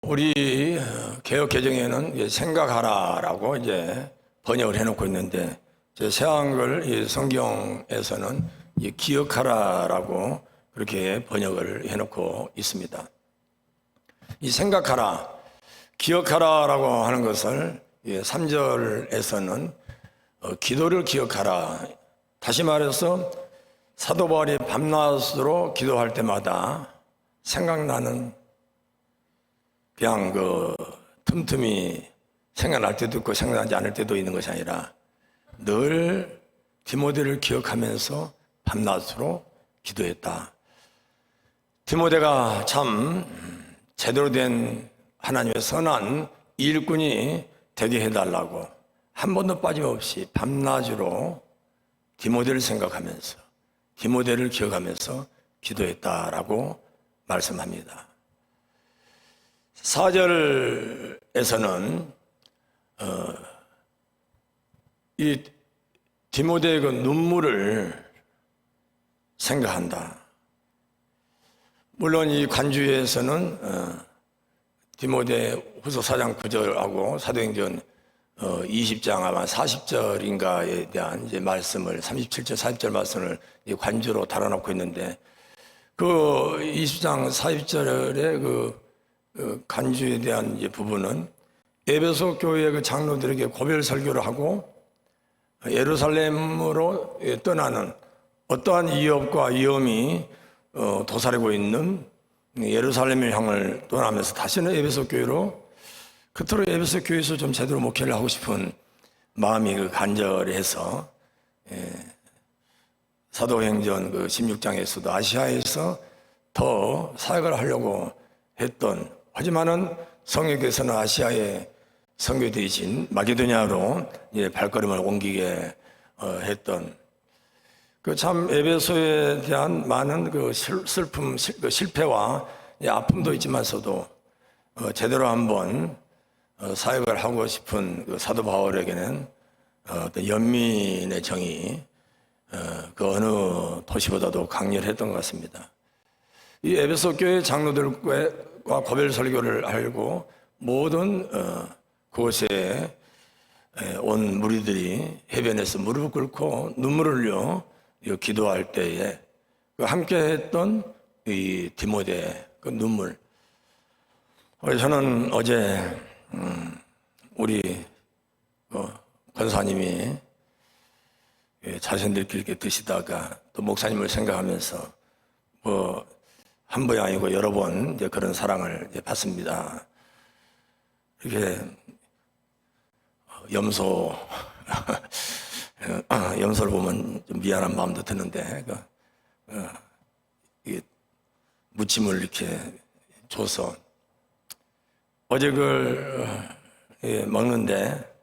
우리 개역 개정에는 생각하라라고 이제 번역을 해놓고 있는데 제 새한글 이 성경에서는 기억하라라고 그렇게 번역을 해놓고 있습니다. 이 생각하라, 기억하라라고 하는 것을 3절에서는 기도를 기억하라. 다시 말해서 사도 바울이 밤낮으로 기도할 때마다 생각나는 그냥 틈틈이 생각날 때도 있고 생각나지 않을 때도 있는 것이 아니라 늘 디모데를 기억하면서 밤낮으로 기도했다. 디모데가 참 제대로 된 하나님의 선한 일꾼이 되게 해달라고 한 번도 빠짐없이 밤낮으로 디모데를 생각하면서 디모데를 기억하면서 기도했다라고 말씀합니다. 4절에서는 이 디모데의 그 눈물을 생각한다. 물론 이 관주에서는 디모데 후서 4장 9절하고 사도행전 20장 아마 40절인가에 대한 이제 말씀을 37절 40절 말씀을 관주로 달아놓고 있는데 그 20장 40절의 그 간주에 대한 이제 부분은 에베소 교회 그 장로들에게 고별 설교를 하고 예루살렘으로 떠나는 어떠한 위협과 위험이 도사리고 있는 예루살렘을 향을 떠나면서 다시는 에베소 교회로 그토록 에베소 교회에서 좀 제대로 목회를 하고 싶은 마음이 그 간절해서 사도행전 그 16장에서도 아시아에서 더 사역을 하려고 했던, 하지만은 성령께서는 아시아의 선교 대신 마게도냐로 발걸음을 옮기게 했던 그 참 에베소에 대한 많은 그 슬픔, 그 실패와 아픔도 있지만서도 제대로 한번 사역을 하고 싶은 그 사도 바울에게는 어떤 연민의 정이 그 어느 도시보다도 강렬했던 것 같습니다. 이 에베소 교회 장로들과 고별 설교를 알고 모든 그곳에 온 무리들이 해변에서 무릎을 꿇고 눈물을 흘려 기도할 때에 함께 했던 이 디모데 그 눈물. 저는 어제 우리 권사님이 자신들끼리 이렇게 드시다가 또 목사님을 생각하면서 한 번이 아니고 여러 번 이제 그런 사랑을 이제 받습니다. 이렇게 염소를 보면 좀 미안한 마음도 드는데 무침을 이렇게 줘서 어제 그걸 먹는데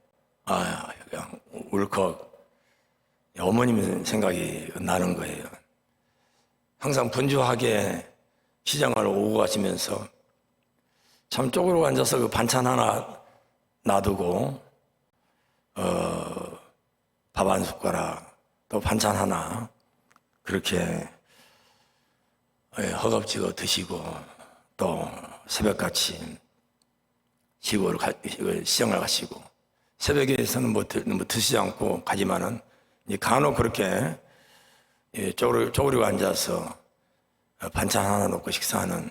그냥 울컥 어머님 생각이 나는 거예요. 항상 분주하게 시장을 오고 가시면서 참 쪼그려 앉아서 그 반찬 하나 놔두고 밥 한 숟가락 또 반찬 하나 그렇게 허겁지겁 드시고 또 새벽같이 시장을 가시고 새벽에서는 뭐 드시지 않고 가지만은 간혹 그렇게 쪼그리고 앉아서 반찬 하나 놓고 식사하는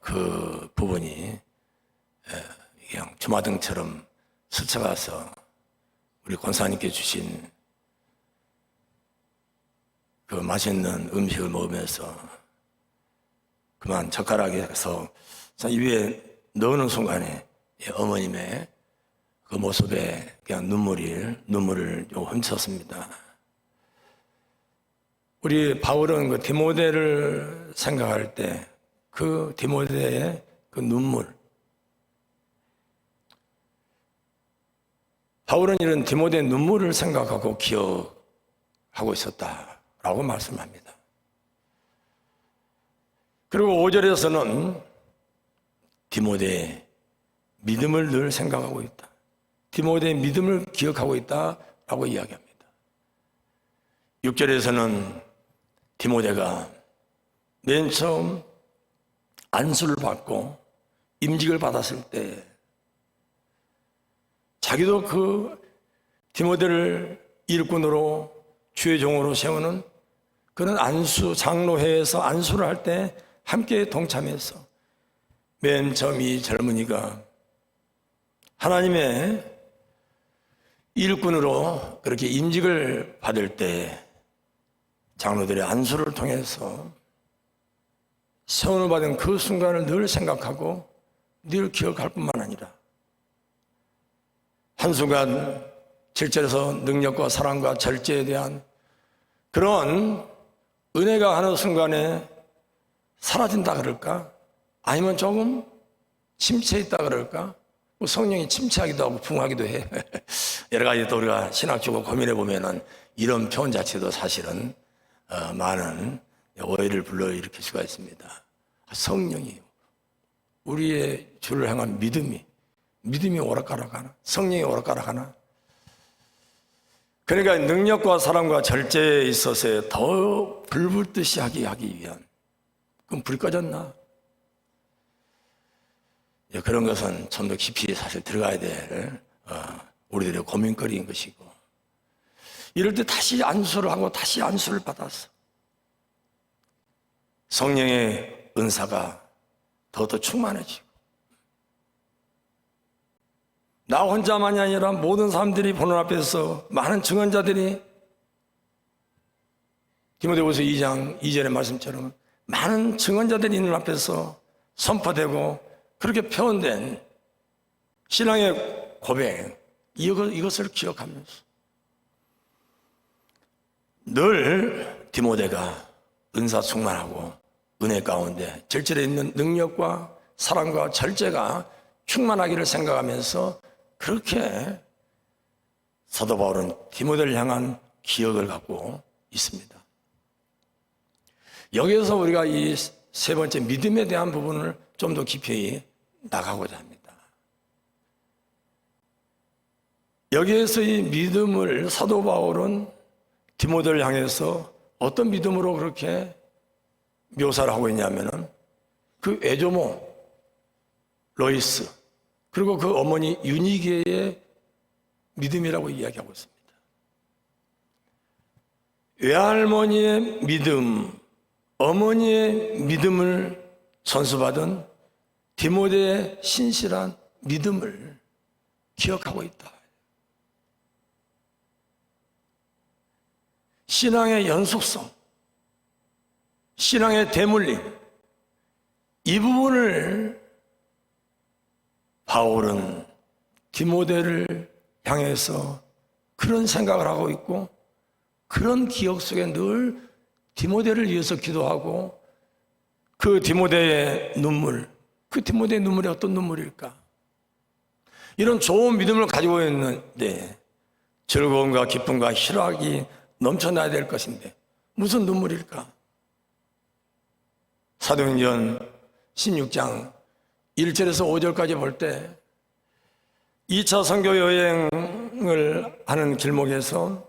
그 부분이 그냥 주마등처럼 스쳐가서 우리 권사님께 주신 그 맛있는 음식을 먹으면서 그만 젓가락에서 입에 넣는 순간에 어머님의 그 모습에 그냥 눈물을 훔쳤습니다. 우리 바울은 그 디모데를 생각할 때 그 디모데의 그 눈물, 바울은 이런 디모데의 눈물을 생각하고 기억하고 있었다라고 말씀합니다. 그리고 5절에서는 디모데의 믿음을 늘 생각하고 있다. 디모데의 믿음을 기억하고 있다라고 이야기합니다. 6절에서는 디모데가 맨 처음 안수를 받고 임직을 받았을 때 자기도 그 디모데를 일꾼으로 주의 종으로 세우는 그는 안수 장로회에서 안수를 할 때 함께 동참해서 맨 처음 이 젊은이가 하나님의 일꾼으로 그렇게 임직을 받을 때 장로들의 안수를 통해서 세원을 받은 그 순간을 늘 생각하고 늘 기억할 뿐만 아니라 한순간 질절에서 능력과 사랑과 절제에 대한 그런 은혜가 하는 순간에 사라진다 그럴까? 아니면 조금 침체했다 그럴까? 뭐 성령이 침체하기도 하고 붕하기도 해. 여러 가지 또 우리가 신학적으로 고민해 보면은 이런 표현 자체도 사실은 많은 오해를 불러일으킬 수가 있습니다. 성령이 우리의 주를 향한 믿음이 오락가락하나? 성령이 오락가락하나? 그러니까 능력과 사랑과 절제에 있어서 더 불붙듯이 하기 위한 그럼 불이 꺼졌나? 그런 것은 좀 더 깊이 사실 들어가야 될 우리들의 고민거리인 것이고 이럴 때 다시 안수를 하고 다시 안수를 받았어. 성령의 은사가 더 충만해지고 나 혼자만이 아니라 모든 사람들이 보는 앞에서 많은 증언자들이 디모데후서 2장 2절의 말씀처럼 많은 증언자들이 있는 앞에서 선포되고 그렇게 표현된 신앙의 고백 이것을 기억하면서 늘 디모데가 은사 충만하고 은혜 가운데 절절에 있는 능력과 사랑과 절제가 충만하기를 생각하면서 그렇게 사도 바울은 디모데를 향한 기억을 갖고 있습니다. 여기에서 우리가 이 세 번째 믿음에 대한 부분을 좀 더 깊이 나가고자 합니다. 여기에서 이 믿음을 사도 바울은 디모데를 향해서 어떤 믿음으로 그렇게 묘사를 하고 있냐면은 그 애조모 로이스 그리고 그 어머니 유니게의 믿음이라고 이야기하고 있습니다. 외할머니의 믿음, 어머니의 믿음을 선수받은 디모데의 신실한 믿음을 기억하고 있다. 신앙의 연속성, 신앙의 대물림, 이 부분을 바울은 디모데를 향해서 그런 생각을 하고 있고 그런 기억 속에 늘 디모데를 위해서 기도하고 그 디모데의 눈물, 그 디모데의 눈물이 어떤 눈물일까? 이런 좋은 믿음을 가지고 있는데 즐거움과 기쁨과 희락이 넘쳐나야 될 것인데 무슨 눈물일까? 사도행전 16장 1절에서 5절까지 볼 때 2차 선교 여행을 하는 길목에서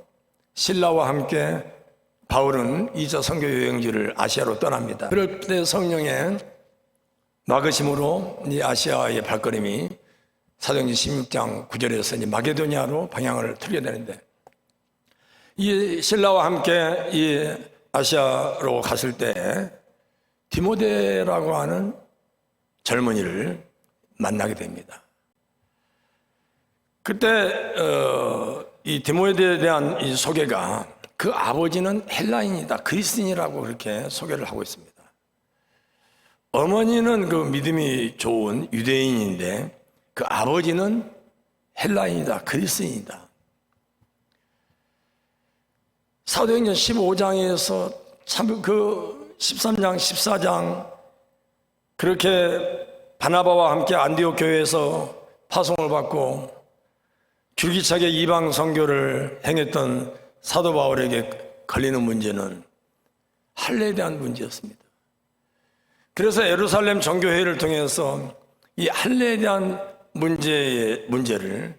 실라와 함께 바울은 2차 선교 여행지를 아시아로 떠납니다. 그럴 때 성령의 막으심으로 이 아시아의 발걸음이 사도행전 16장 9절에서 이제 마게도니아로 방향을 틀게 되는데 이 실라와 함께 이 아시아로 갔을 때 디모데라고 하는 젊은이를 만나게 됩니다. 그때 이 디모데에 대한 이 소개가 그 아버지는 헬라인이다, 그리스인이라고 그렇게 소개를 하고 있습니다. 어머니는 그 믿음이 좋은 유대인인데 그 아버지는 헬라인이다, 그리스인이다. 사도행전 15장에서 참 그 13장, 14장 그렇게 바나바와 함께 안디옥 교회에서 파송을 받고 줄기차게 이방 선교를 행했던 사도 바울에게 걸리는 문제는 할례에 대한 문제였습니다. 그래서 예루살렘 정교회를 통해서 이 할례에 대한 문제를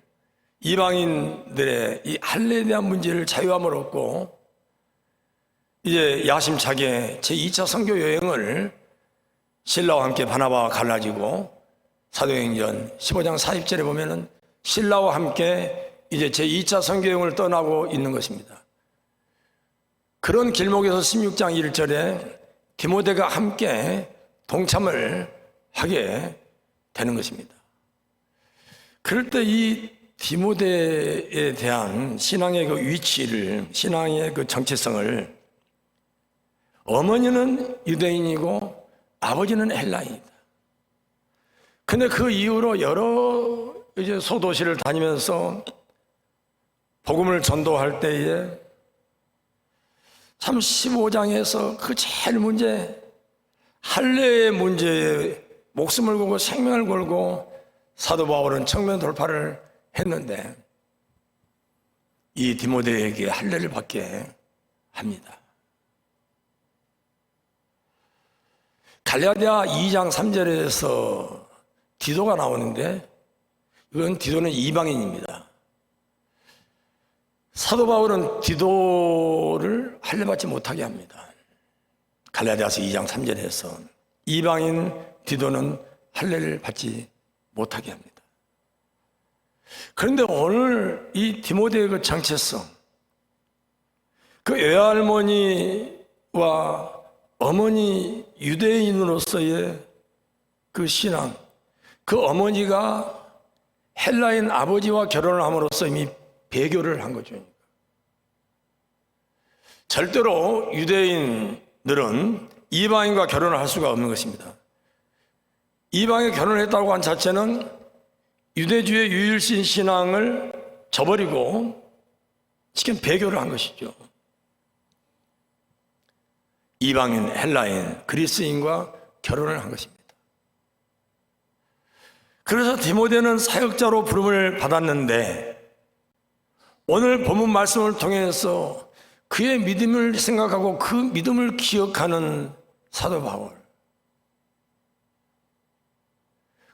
이방인들의 이 할례에 대한 문제를 자유함을 얻고 이제 야심차게 제2차 선교 여행을 신라와 함께 바나바와 갈라지고 사도행전 15장 40절에 보면은 신라와 함께 이제 제2차 선교여행을 떠나고 있는 것입니다. 그런 길목에서 16장 1절에 디모데가 함께 동참을 하게 되는 것입니다. 그럴 때 이 디모데에 대한 신앙의 그 위치를, 신앙의 그 정체성을, 어머니는 유대인이고 아버지는 헬라인이다. 근데 그 이후로 여러 이제 소도시를 다니면서 복음을 전도할 때에 참 15장에서 그 제일 할례의 문제에 목숨을 걸고 생명을 걸고 사도 바울은 청면 돌파를 했는데 이 디모데에게 할례를 받게 합니다. 갈라디아 2장 3절에서 디도가 나오는데 이건 디도는 이방인입니다. 사도 바울은 디도를 할례받지 못하게 합니다. 갈라디아서 2장 3절에서 이방인 디도는 할례를 받지 못하게 합니다. 그런데 오늘 이 디모데의 그 정체성, 그 외할머니와 어머니 유대인으로서의 그 신앙, 그 어머니가 헬라인 아버지와 결혼을 함으로써 이미 배교를 한 거죠. 절대로 유대인들은 이방인과 결혼을 할 수가 없는 것입니다. 이방에 결혼했다고 한 자체는 유대주의 유일신 신앙을 저버리고 지금 배교를 한 것이죠. 이방인, 헬라인, 그리스인과 결혼을 한 것입니다. 그래서 디모데는 사역자로 부름을 받았는데 오늘 본문 말씀을 통해서 그의 믿음을 생각하고 그 믿음을 기억하는 사도 바울,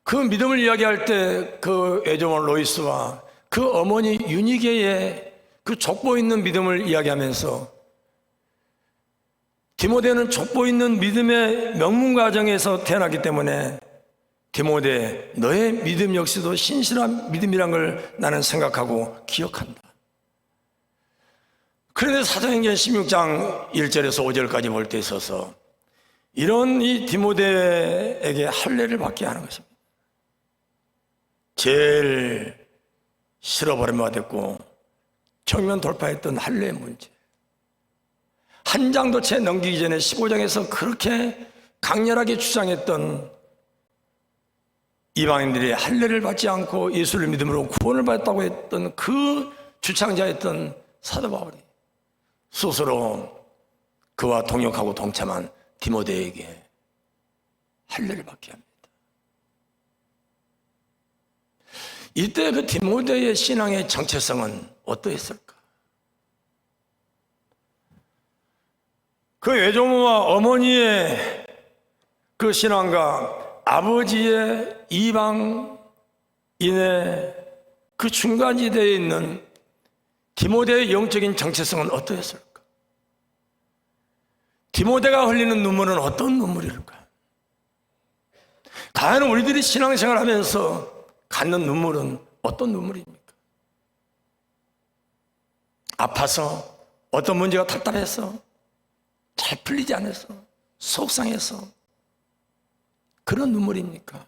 그 믿음을 이야기할 때 그 애정원 로이스와 그 어머니 유니게의 그 족보 있는 믿음을 이야기하면서 디모데는 족보 있는 믿음의 명문 가정에서 태어났기 때문에 디모데, 너의 믿음 역시도 신실한 믿음이란 걸 나는 생각하고 기억한다. 그런데 사도행전 16장 1절에서 5절까지 볼 때 있어서 이런 이 디모데에게 할례를 받게 하는 것입니다. 제일 실어버림받았고 정면 돌파했던 할례의 문제, 한 장도 채 넘기기 전에 15장에서 그렇게 강렬하게 주장했던 이방인들이 할례를 받지 않고 예수를 믿음으로 구원을 받았다고 했던 그 주창자였던 사도 바울이 스스로 그와 동역하고 동참한 디모데에게 할례를 받게 합니다. 이때 그 디모데의 신앙의 정체성은 어떠했을까? 그 외조모와 어머니의 그 신앙과 아버지의 이방인의 그 중간지대에 있는 디모데의 영적인 정체성은 어떠했을까? 디모데가 흘리는 눈물은 어떤 눈물일까? 과연 우리들이 신앙생활을 하면서 갖는 눈물은 어떤 눈물입니까? 아파서, 어떤 문제가 답답해서, 잘 풀리지 않아서, 속상해서 그런 눈물입니까?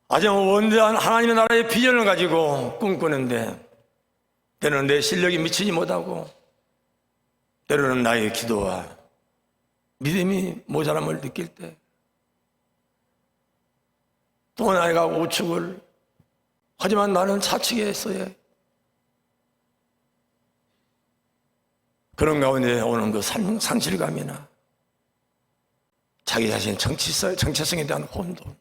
아주 원대한 하나님의 나라의 비전을 가지고 꿈꾸는데 때로는 내 실력이 미치지 못하고 때로는 나의 기도와 믿음이 모자람을 느낄 때 또 나이가 우측을 하지만 나는 차측에 있어야 그런 가운데 오는 그 상실감이나 자기 자신의 정체성에 대한 혼돈,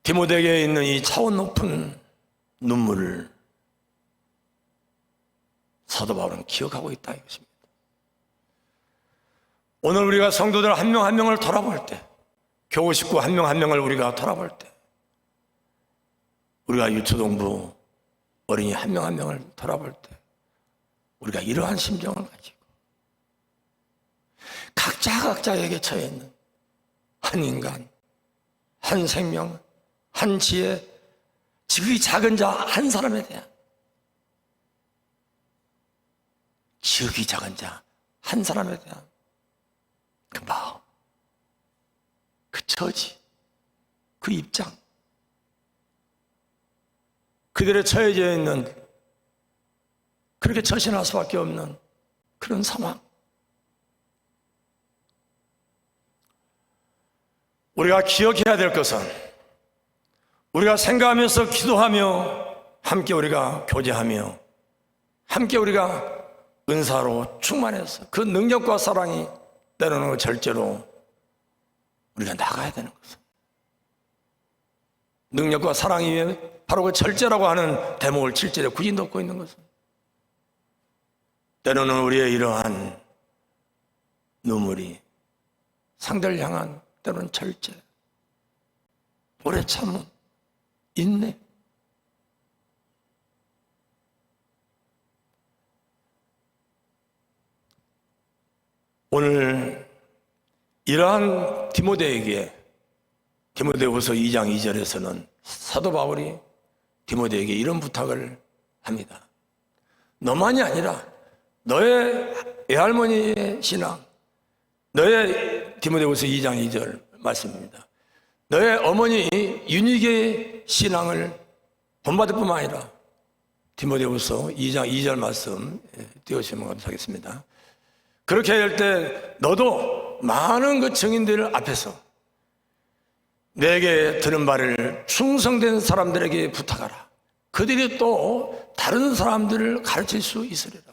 디모데에게 있는 이 차원 높은 눈물을 사도 바울은 기억하고 있다 이것입니다. 오늘 우리가 성도들 한 명 한 명을 돌아볼 때, 교우 식구 한 명 한 명을 우리가 돌아볼 때, 우리가 유초동부 어린이 한 명 한 명을 돌아볼 때 우리가 이러한 심정을 가지고 각자에게 처해 있는 한 인간, 한 생명, 한 지혜, 지극히 작은 자 한 사람에 대한, 지극히 작은 자 한 사람에 대한 그 마음, 그 처지, 그 입장, 그들의 처해져 있는, 그렇게 처신할 수밖에 없는 그런 상황. 우리가 기억해야 될 것은, 우리가 생각하면서 기도하며 함께 우리가 교제하며 함께 우리가 은사로 충만해서 그 능력과 사랑이 때로는 절제로 우리가 나가야 되는 것은, 능력과 사랑이 바로 그 절제라고 하는 대목을 7절에 굳이 넣고 있는 것은, 때로는 우리의 이러한 눈물이 상대를 향한 때로는 절제, 오래 참음, 인내, 오늘 이러한 디모데에게, 디모데후서 2장 2절에서는 사도 바울이 디모데에게 이런 부탁을 합니다. 너만이 아니라 너의 외할머니의 신앙, 너의, 디모데후서 2장 2절 말씀입니다. 너의 어머니 유니게의 신앙을 본받을 뿐만 아니라, 디모데후서 2장 2절 말씀 띄워주시면 감사하겠습니다. 그렇게 할 때 너도 많은 그 증인들 앞에서 내게 들은 바를 충성된 사람들에게 부탁하라. 그들이 또 다른 사람들을 가르칠 수 있으리라.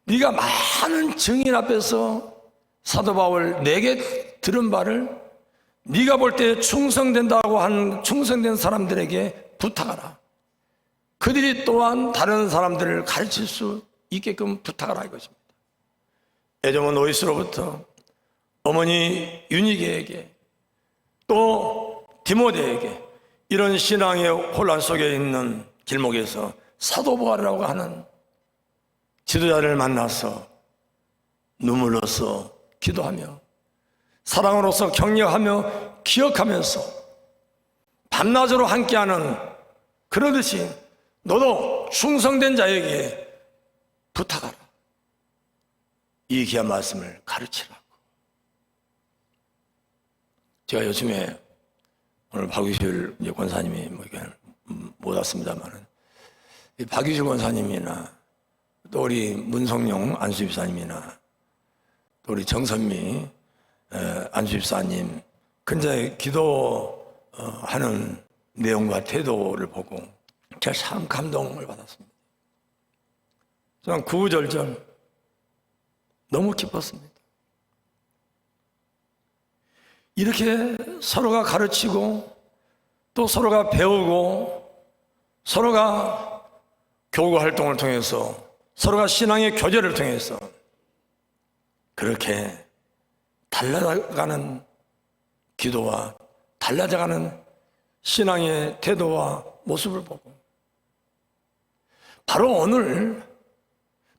네가 많은 증인 앞에서 사도 바울 내게 들은 바를 네가 볼 때 충성된다고 한 충성된 사람들에게 부탁하라. 그들이 또한 다른 사람들을 가르칠 수 있게끔 부탁하라 이것입니다. 에조몬 노이스로부터 어머니 유니게에게 또 디모데에게 이런 신앙의 혼란 속에 있는 길목에서 사도 바울이라고 하는 지도자를 만나서 눈물로써 기도하며 사랑으로서 격려하며 기억하면서 밤낮으로 함께하는, 그러듯이 너도 충성된 자에게 부탁하라. 이 귀한 말씀을 가르치라고. 제가 요즘에 오늘 박유실 권사님이 못 왔습니다만은, 박유실 권사님이나 또 우리 문성용 안수집사님이나 또 우리 정선미 안수집사님 근자에 기도하는 내용과 태도를 보고 제가 참 감동을 받았습니다. 저는 구구절절 너무 기뻤습니다. 이렇게 서로가 가르치고 또 서로가 배우고 서로가 교구 활동을 통해서 서로가 신앙의 교제를 통해서 그렇게 달라져가는 기도와 달라져가는 신앙의 태도와 모습을 보고, 바로 오늘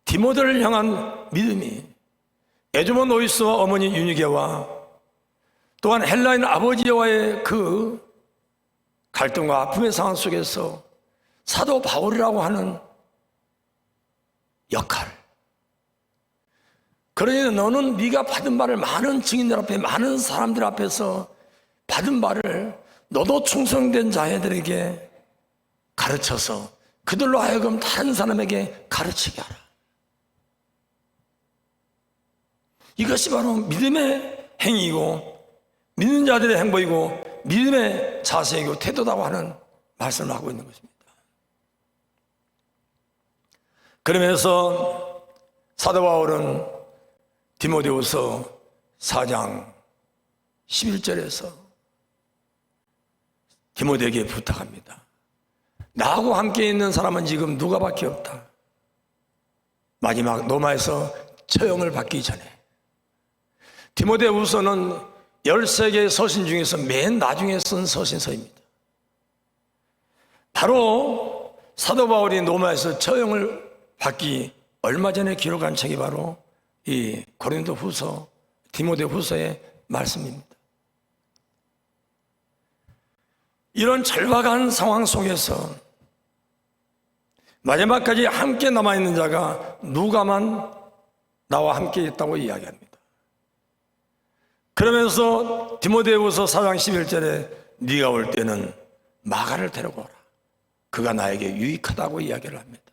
디모데를 향한 믿음이 에조몬 노이스와 어머니 유니게와 또한 헬라인 아버지와의 그 갈등과 아픔의 상황 속에서 사도 바울이라고 하는 역할, 그러니 너는 네가 받은 바를 많은 증인들 앞에, 많은 사람들 앞에서 받은 바를 너도 충성된 자애들에게 가르쳐서 그들로 하여금 다른 사람에게 가르치게 하라. 이것이 바로 믿음의 행위이고 믿는 자들의 행보이고 믿음의 자세이고 태도라고 하는 말씀을 하고 있는 것입니다. 그러면서 사도 바울은 디모데후서 4장 11절에서 디모데에게 부탁합니다. 나하고 함께 있는 사람은 지금 누가밖에 없다. 마지막 로마에서 처형을 받기 전에. 디모데후서는 13개의 서신 중에서 맨 나중에 쓴 서신서입니다. 바로 사도 바울이 로마에서 처형을 받기 얼마 전에 기록한 책이 바로 이 고린도후서 디모데후서의 말씀입니다. 이런 절박한 상황 속에서 마지막까지 함께 남아있는 자가 누가만 나와 함께 있다고 이야기합니다. 그러면서 디모데후서 4장 11절에 네가 올 때는 마가를 데리고 오라. 그가 나에게 유익하다고 이야기를 합니다.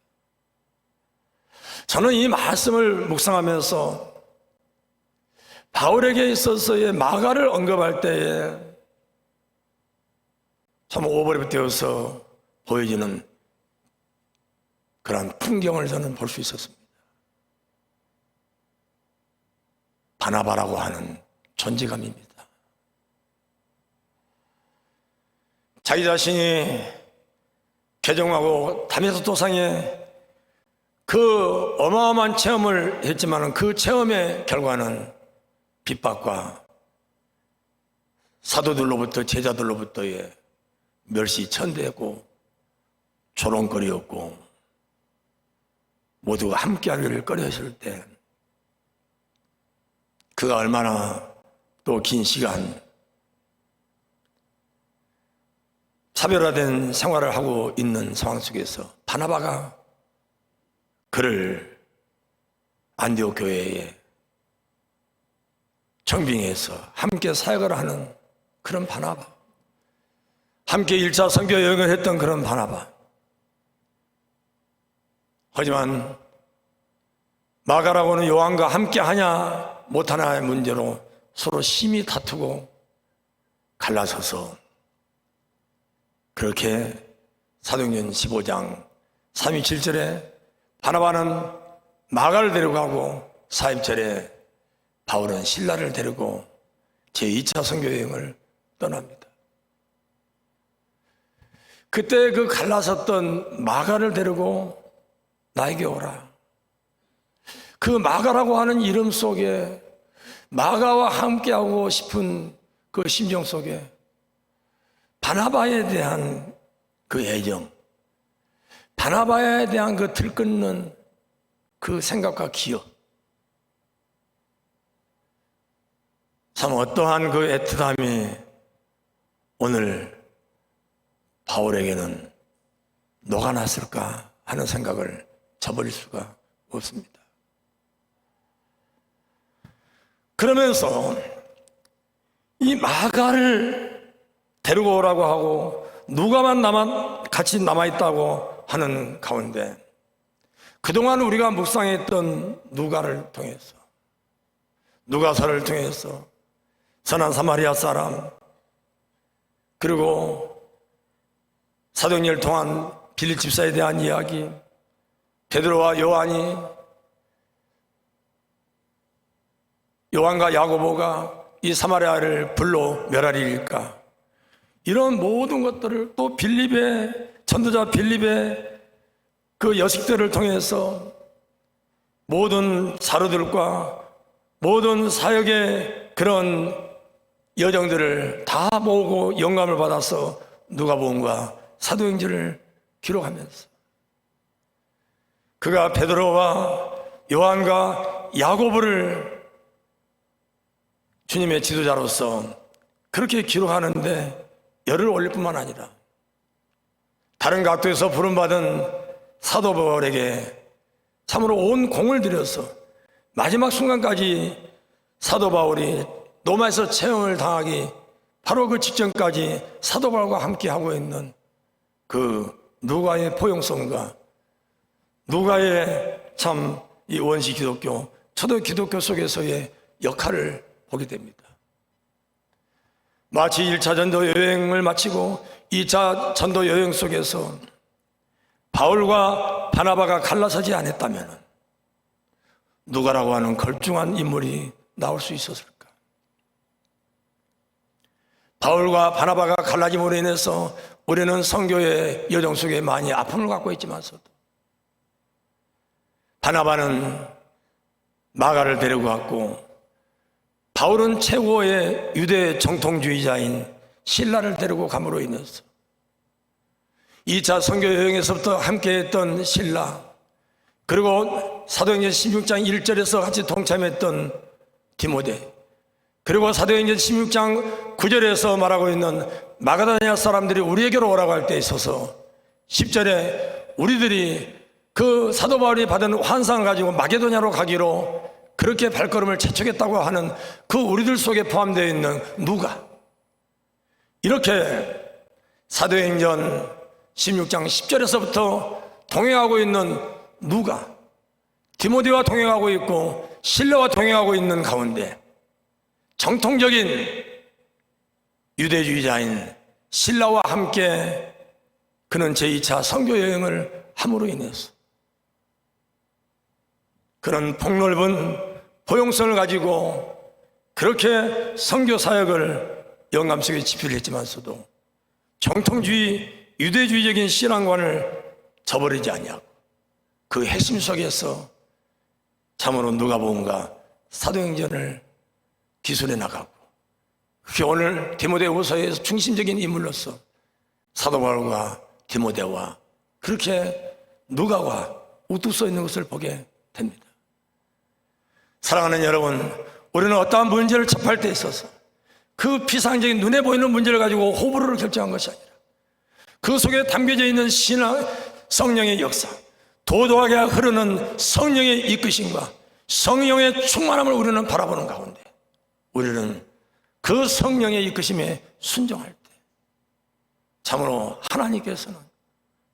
저는 이 말씀을 묵상하면서 바울에게 있어서의 마가를 언급할 때에 참 오버랩되어서 보여지는 그런 풍경을 저는 볼 수 있었습니다. 바나바라고 하는 존재감입니다. 자기 자신이 개종하고 다메섹 도상에 그 어마어마한 체험을 했지만 그 체험의 결과는 핍박과 사도들로부터 제자들로부터의 멸시천대였고 조롱거리였고 모두가 함께하기를 꺼려했을 때 그가 얼마나 또 긴 시간 차별화된 생활을 하고 있는 상황 속에서 바나바가 그를 안디옥 교회에 정빙해서 함께 사역을 하는 그런 바나바, 함께 1차 선교 여행을 했던 그런 바나바. 하지만 마가라고는 요한과 함께 하냐 못하냐의 문제로 서로 심히 다투고 갈라서서 그렇게 사도행전 15장 37절에 바나바는 마가를 데려가고 40절에 바울은 실라를 데리고 제2차 선교여행을 떠납니다. 그때 그 갈라섰던 마가를 데리고 나에게 오라. 그 마가라고 하는 이름 속에 마가와 함께하고 싶은 그 심정 속에 바나바에 대한 그 애정, 바나바에 대한 그 들끓는 그 생각과 기억, 참 어떠한 그 애틋함이 오늘 바울에게는 녹아났을까 하는 생각을 저버릴 수가 없습니다. 그러면서 이 마가를 데리고 오라고 하고 누가만 같이 남아있다고 하는 가운데 그동안 우리가 묵상했던 누가를 통해서 누가서를 통해서 선한 사마리아 사람 그리고 사도행전을 통한 빌립 집사에 대한 이야기 베드로와 요한과 야고보가 이 사마리아를 불로 멸하리일까 이런 모든 것들을 또 빌립의 전도자 빌립의 그 여식들을 통해서 모든 사도들과 모든 사역의 그런 여정들을 다 모으고 영감을 받아서 누가복음과 사도행전을 기록하면서 그가 베드로와 요한과 야고보를 주님의 지도자로서 그렇게 기록하는데 열을 올릴 뿐만 아니라 다른 각도에서 부름받은 사도 바울에게 참으로 온 공을 들여서 마지막 순간까지 사도 바울이 로마에서 체험을 당하기 바로 그 직전까지 사도 바울과 함께 하고 있는 그 누가의 포용성과 누가의 참 이 원시 기독교, 초대 기독교 속에서의 역할을 보게 됩니다. 마치 1차 전도 여행을 마치고 2차 전도 여행 속에서 바울과 바나바가 갈라서지 않았다면 누가라고 하는 걸중한 인물이 나올 수 있었을까? 바울과 바나바가 갈라짐으로 인해서 우리는 선교의 여정 속에 많이 아픔을 갖고 있지만서도 바나바는 마가를 데리고 갔고 바울은 최고의 유대 정통주의자인 실라를 데리고 감으로 인해서 2차 선교 여행에서부터 함께했던 실라 그리고 사도행전 16장 1절에서 같이 동참했던 디모데 그리고 사도행전 16장 9절에서 말하고 있는 마가다냐 사람들이 우리에게로 오라고 할 때 있어서 10절에 우리들이 그 사도 바울이 받은 환상을 가지고 마게도냐로 가기로 그렇게 발걸음을 재촉했다고 하는 그 우리들 속에 포함되어 있는 누가, 이렇게 사도행전 16장 10절에서부터 동행하고 있는 누가, 디모데와 동행하고 있고 실라와 동행하고 있는 가운데 정통적인 유대주의자인 실라와 함께 그는 제2차 선교 여행을 함으로 인해서 그런 폭넓은 포용성을 가지고 그렇게 선교 사역을 영감 속에 집필을 했지만서도 정통주의 유대주의적인 신앙관을 저버리지 아니하고 그 핵심 속에서 참으로 누가복음과 사도행전을 기술해 나가고, 그게 오늘 디모데후서에서 중심적인 인물로서 사도 바울과 디모데와 그렇게 누가와 우뚝 서 있는 것을 보게 됩니다. 사랑하는 여러분, 우리는 어떠한 문제를 접할 때 있어서 그 피상적인 눈에 보이는 문제를 가지고 호불호를 결정한 것이 아니라 그 속에 담겨져 있는 신앙, 성령의 역사, 도도하게 흐르는 성령의 이끄심과 성령의 충만함을 우리는 바라보는 가운데 우리는 그 성령의 이끄심에 순종할 때 참으로 하나님께서는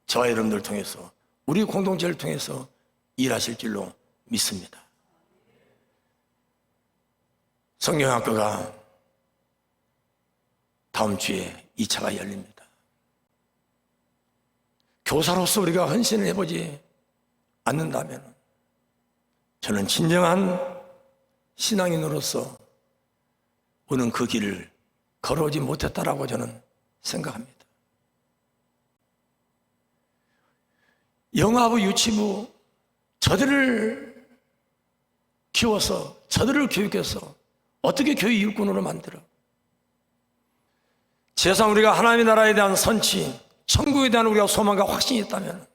저와 여러분들 통해서 우리 공동체를 통해서 일하실 줄로 믿습니다. 성경학교가 다음 주에 2차가 열립니다. 교사로서 우리가 헌신을 해보지 않는다면 저는 진정한 신앙인으로서 우리는 그 길을 걸어오지 못했다라고 저는 생각합니다. 영아부, 유치부, 저들을 키워서 저들을 교육해서 어떻게 교육 일꾼으로 만들어? 세상 우리가 하나님의 나라에 대한 선치, 천국에 대한 우리가 소망과 확신이 있다면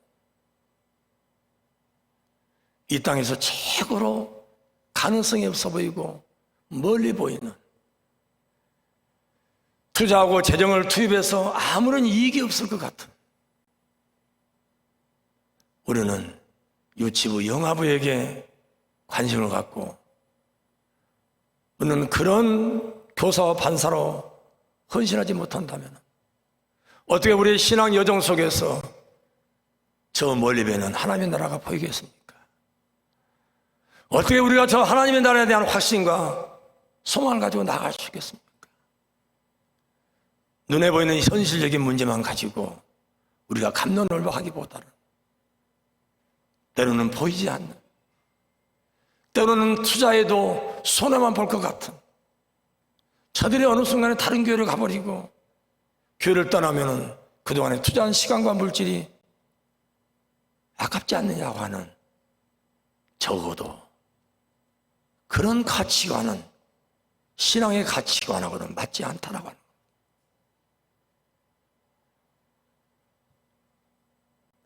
이 땅에서 최고로 가능성이 없어 보이고 멀리 보이는, 투자하고 재정을 투입해서 아무런 이익이 없을 것 같은, 우리는 유치부, 영아부에게 관심을 갖고 우리는 그런 교사와 반사로 헌신하지 못한다면 어떻게 우리의 신앙 여정 속에서 저 멀리 배는 하나님의 나라가 보이겠습니까? 어떻게 우리가 저 하나님의 나라에 대한 확신과 소망을 가지고 나아갈 수 있겠습니까? 눈에 보이는 현실적인 문제만 가지고 우리가 갑론을박하기보다는 때로는 보이지 않는, 때로는 투자해도 손해만 볼 것 같은, 저들이 어느 순간에 다른 교회를 가버리고 교회를 떠나면은 그동안에 투자한 시간과 물질이 아깝지 않느냐고 하는, 적어도 그런 가치관은 신앙의 가치관하고는 맞지 않다라고 하는,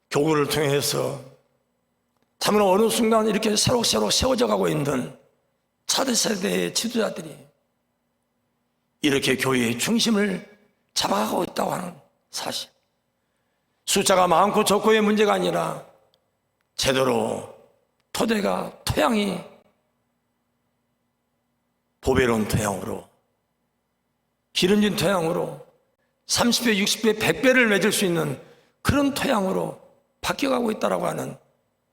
교구를 통해서 참으로 어느 순간 이렇게 새록새록 세워져 가고 있는 차세대의 지도자들이 이렇게 교회의 중심을 잡아가고 있다고 하는 사실, 숫자가 많고 적고의 문제가 아니라 제대로 토대가, 토양이 보배로운 토양으로, 기름진 토양으로 30배, 60배, 100배를 맺을 수 있는 그런 토양으로 바뀌어가고 있다고 하는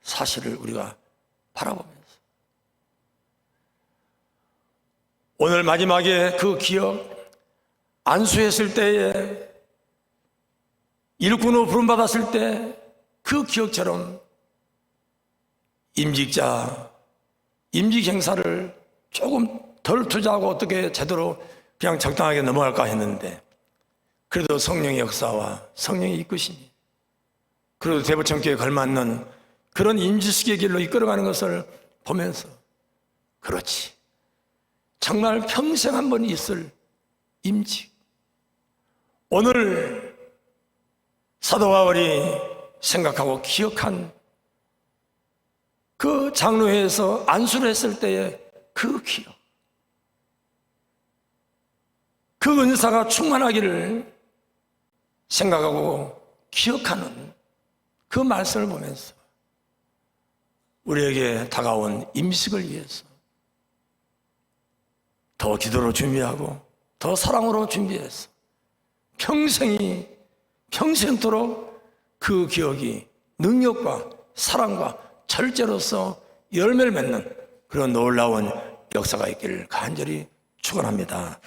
사실을 우리가 바라보면서 오늘 마지막에 그 기억, 안수했을 때에 일꾼으로 부름받았을 때 그 기억처럼 임직자, 임직 행사를 조금 덜 투자하고 어떻게 제대로 그냥 적당하게 넘어갈까 했는데, 그래도 성령의 역사와 성령의 이끄심이, 그래도 대부천교에 걸맞는 그런 임지식의 길로 이끌어가는 것을 보면서, 그렇지, 정말 평생 한 번 있을 임직, 오늘 사도 바울이 생각하고 기억한 그 장로회에서 안수를 했을 때의 그 기억, 그 은사가 충만하기를 생각하고 기억하는 그 말씀을 보면서 우리에게 다가온 임식을 위해서 더 기도로 준비하고 더 사랑으로 준비해서 평생토록 그 기억이 능력과 사랑과 절제로서 열매를 맺는 그런 놀라운 역사가 있기를 간절히 축원합니다.